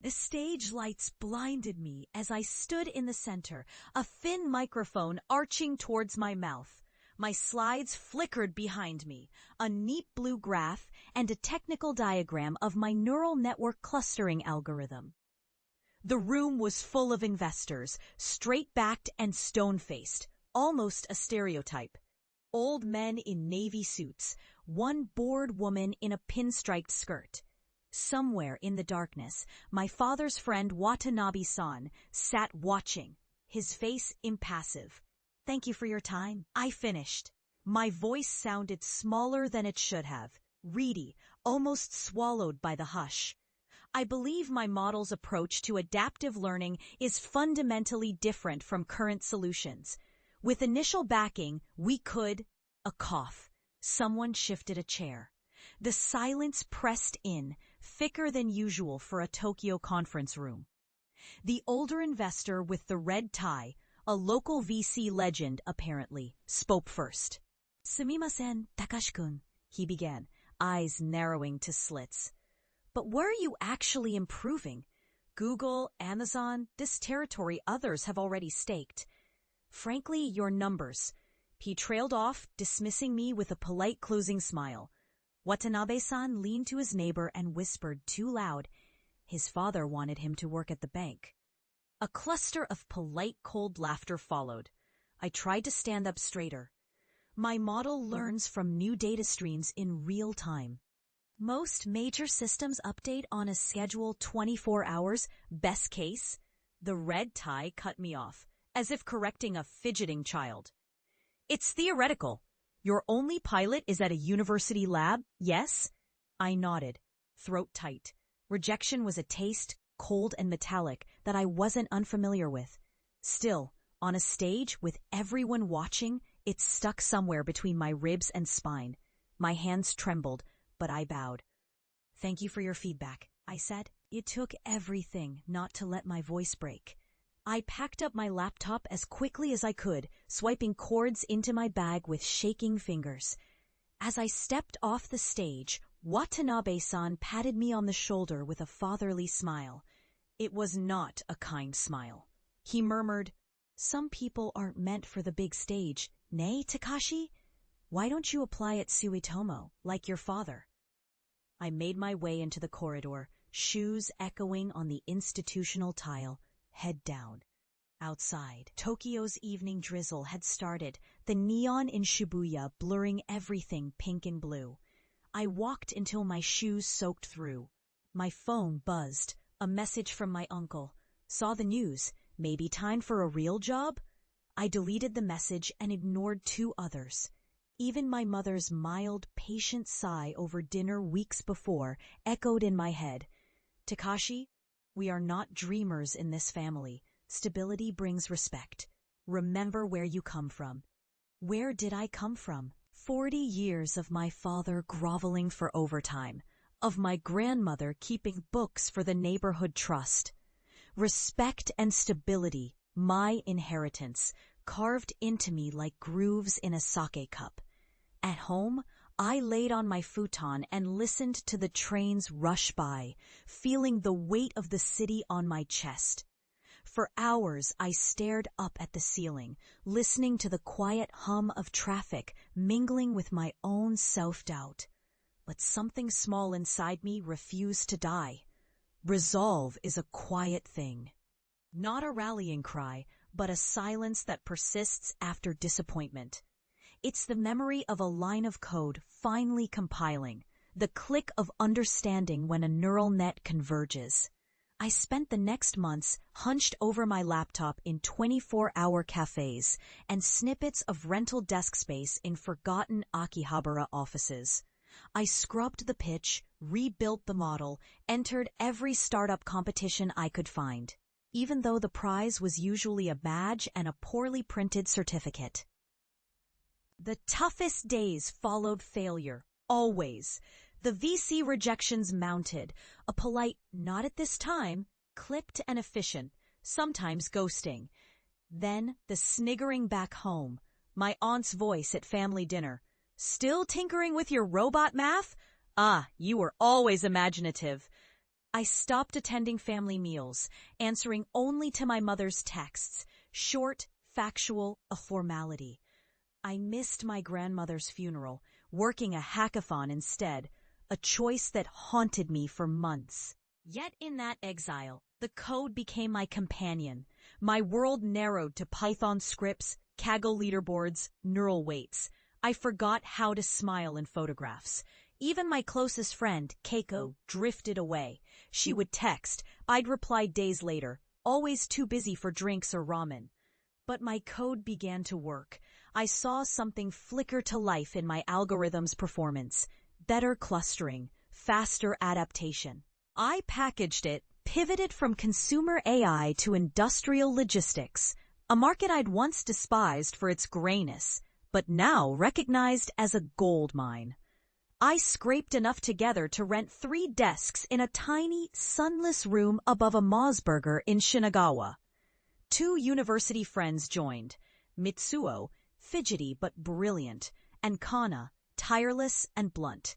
The stage lights blinded me as I stood in the center, a thin microphone arching towards my mouth. My slides flickered behind me, a neat blue graph and a technical diagram of my neural network clustering algorithm. The room was full of investors, straight-backed and stone-faced, almost a stereotype. Old men in navy suits, one bored woman in a pinstriped skirt. Somewhere in the darkness, my father's friend Watanabe-san sat watching, his face impassive. "Thank you for your time," I finished. My voice sounded smaller than it should have, reedy, almost swallowed by the hush. I believe my model's approach to adaptive learning is fundamentally different from current solutions. With initial backing, we could... A cough. Someone shifted a chair. The silence pressed in, thicker than usual for a Tokyo conference room. The older investor with the red tie, a local VC legend apparently, spoke first. "Sumimasen, Takashi-kun," he began, eyes narrowing to slits. "But where are you actually improving? Google, Amazon, this territory others have already staked. Frankly, your numbers." He trailed off, dismissing me with a polite closing smile. Watanabe-san leaned to his neighbor and whispered too loud. His father wanted him to work at the bank. A cluster of polite, cold laughter followed. I tried to stand up straighter. My model learns from new data streams in real time. Most major systems update on a schedule 24 hours, best case. The red tie cut me off, as if correcting a fidgeting child. "It's theoretical. Your only pilot is at a university lab, yes?" I nodded, throat tight. Rejection was a taste, cold and metallic, that I wasn't unfamiliar with. Still, on a stage with everyone watching, it stuck somewhere between my ribs and spine. My hands trembled, but I bowed. "Thank you for your feedback," I said. It took everything not to let my voice break. I packed up my laptop as quickly as I could, swiping cords into my bag with shaking fingers. As I stepped off the stage, Watanabe-san patted me on the shoulder with a fatherly smile. It was not a kind smile. He murmured, "Some people aren't meant for the big stage, nay, Takashi? Why don't you apply at Suitomo, like your father?" I made my way into the corridor, shoes echoing on the institutional tile, head down. Outside, Tokyo's evening drizzle had started, the neon in Shibuya blurring everything pink and blue. I walked until my shoes soaked through. My phone buzzed, a message from my uncle. "Saw the news, maybe time for a real job?" I deleted the message and ignored two others. Even my mother's mild, patient sigh over dinner weeks before echoed in my head. "Takashi, we are not dreamers in this family. Stability brings respect. Remember where you come from." Where did I come from? 40 years of my father groveling for overtime, of my grandmother keeping books for the neighborhood trust. Respect and stability, my inheritance, carved into me like grooves in a sake cup. At home, I laid on my futon and listened to the trains rush by, feeling the weight of the city on my chest. For hours I stared up at the ceiling, listening to the quiet hum of traffic mingling with my own self-doubt. But something small inside me refused to die. Resolve is a quiet thing. Not a rallying cry, but a silence that persists after disappointment. It's the memory of a line of code finally compiling, the click of understanding when a neural net converges. I spent the next months hunched over my laptop in 24-hour cafes and snippets of rental desk space in forgotten Akihabara offices. I scrubbed the pitch, rebuilt the model, entered every startup competition I could find, even though the prize was usually a badge and a poorly printed certificate. The toughest days followed failure, always. The VC rejections mounted, a polite, "not at this time," clipped and efficient, sometimes ghosting. Then the sniggering back home, my aunt's voice at family dinner. "Still tinkering with your robot math? Ah, you were always imaginative." I stopped attending family meals, answering only to my mother's texts, short, factual, a formality. I missed my grandmother's funeral, working a hackathon instead, a choice that haunted me for months. Yet in that exile, the code became my companion. My world narrowed to Python scripts, Kaggle leaderboards, neural weights. I forgot how to smile in photographs. Even my closest friend, Keiko, drifted away. She would text. I'd reply days later, always too busy for drinks or ramen. But my code began to work. I saw something flicker to life in my algorithm's performance. Better clustering, faster adaptation. I packaged it, pivoted from consumer AI to industrial logistics, a market I'd once despised for its grayness, but now recognized as a gold mine. I scraped enough together to rent 3 desks in a tiny, sunless room above a Mosburger in Shinagawa. 2 university friends joined, Mitsuo, fidgety but brilliant, and Kana, tireless and blunt.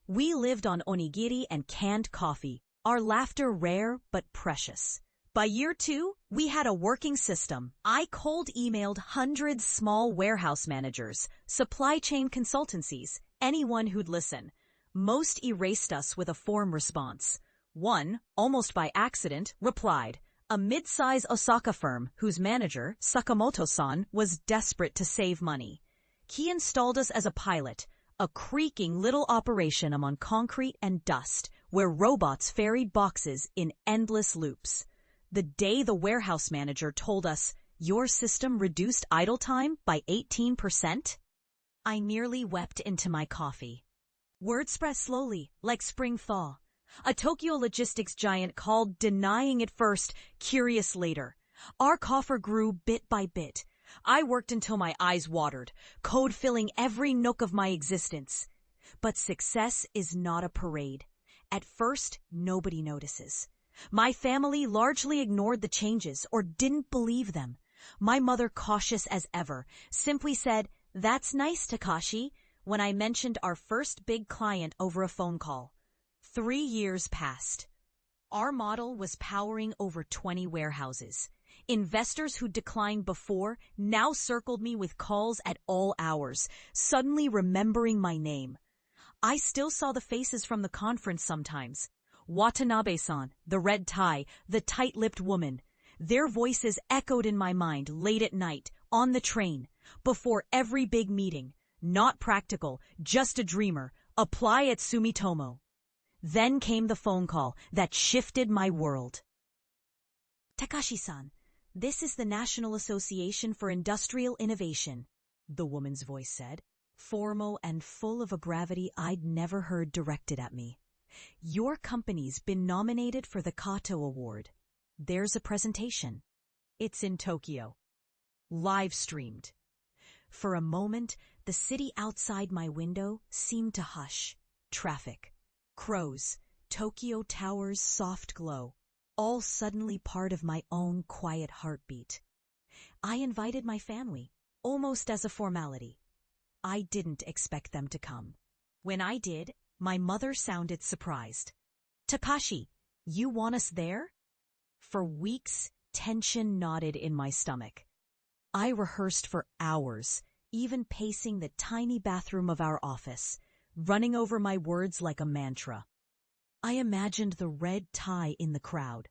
We lived on onigiri and canned coffee, our laughter rare but precious. By year 2, we had a working system. I cold emailed hundreds small warehouse managers, supply chain consultancies, anyone who'd listen. Most erased us with a form response. One, almost by accident, replied. A mid-size Osaka firm whose manager, Sakamoto-san, was desperate to save money. He installed us as a pilot, a creaking little operation among concrete and dust, where robots ferried boxes in endless loops. The day the warehouse manager told us, "Your system reduced idle time by 18%, I nearly wept into my coffee. Word spread slowly, like spring thaw. A Tokyo logistics giant called, denying it first, curious later. Our coffer grew bit by bit. I worked until my eyes watered, code filling every nook of my existence. But success is not a parade. At first, nobody notices. My family largely ignored the changes or didn't believe them. My mother, cautious as ever, simply said, "That's nice, Takashi," when I mentioned our first big client over a phone call. 3 years passed. Our model was powering over 20 warehouses. Investors who declined before now circled me with calls at all hours, suddenly remembering my name. I still saw the faces from the conference sometimes. Watanabe-san, the red tie, the tight-lipped woman. Their voices echoed in my mind late at night, on the train, before every big meeting. Not practical, just a dreamer. Apply at Sumitomo. Then came the phone call that shifted my world. "Takashi-san, this is the National Association for Industrial Innovation," the woman's voice said, formal and full of a gravity I'd never heard directed at me. "Your company's been nominated for the Kato Award. There's a presentation. It's in Tokyo. Live streamed." For a moment, the city outside my window seemed to hush. Traffic, crows, Tokyo Tower's soft glow, all suddenly part of my own quiet heartbeat. I invited my family, almost as a formality. I didn't expect them to come. When I did, my mother sounded surprised. "Takashi, you want us there?" For weeks, tension knotted in my stomach. I rehearsed for hours, even pacing the tiny bathroom of our office, running over my words like a mantra. I imagined the red tie in the crowd.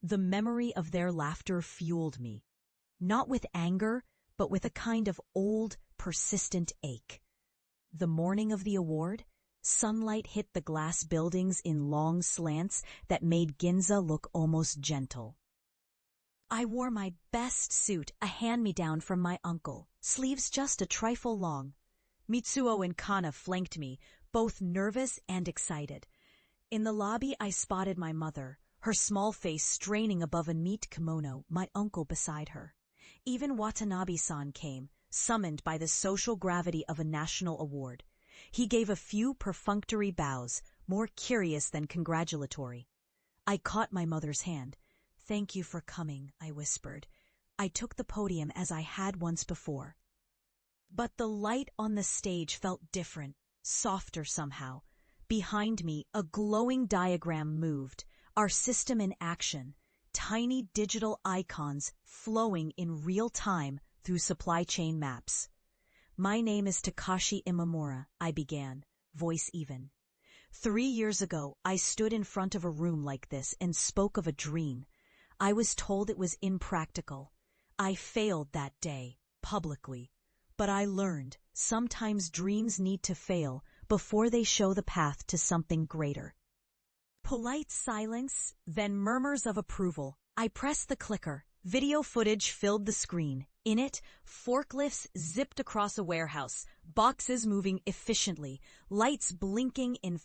The memory of their laughter fueled me, not with anger, but with a kind of old, persistent ache. The morning of the award, sunlight hit the glass buildings in long slants that made Ginza look almost gentle. I wore my best suit, a hand-me-down from my uncle, sleeves just a trifle long. Mitsuo and Kana flanked me, both nervous and excited. In the lobby I spotted my mother, her small face straining above a neat kimono, my uncle beside her. Even Watanabe-san came, summoned by the social gravity of a national award. He gave a few perfunctory bows, more curious than congratulatory. I caught my mother's hand. "Thank you for coming," I whispered. I took the podium as I had once before. But the light on the stage felt different, softer somehow. Behind me, a glowing diagram moved, our system in action, tiny digital icons flowing in real time through supply chain maps. "My name is Takashi Imamura," I began, voice even. 3 years ago, I stood in front of a room like this and spoke of a dream. I was told it was impractical. I failed that day, publicly. But I learned sometimes dreams need to fail before they show the path to something greater. Polite silence, then murmurs of approval. I pressed the clicker. Video footage filled the screen. In it, forklifts zipped across a warehouse, boxes moving efficiently, lights blinking in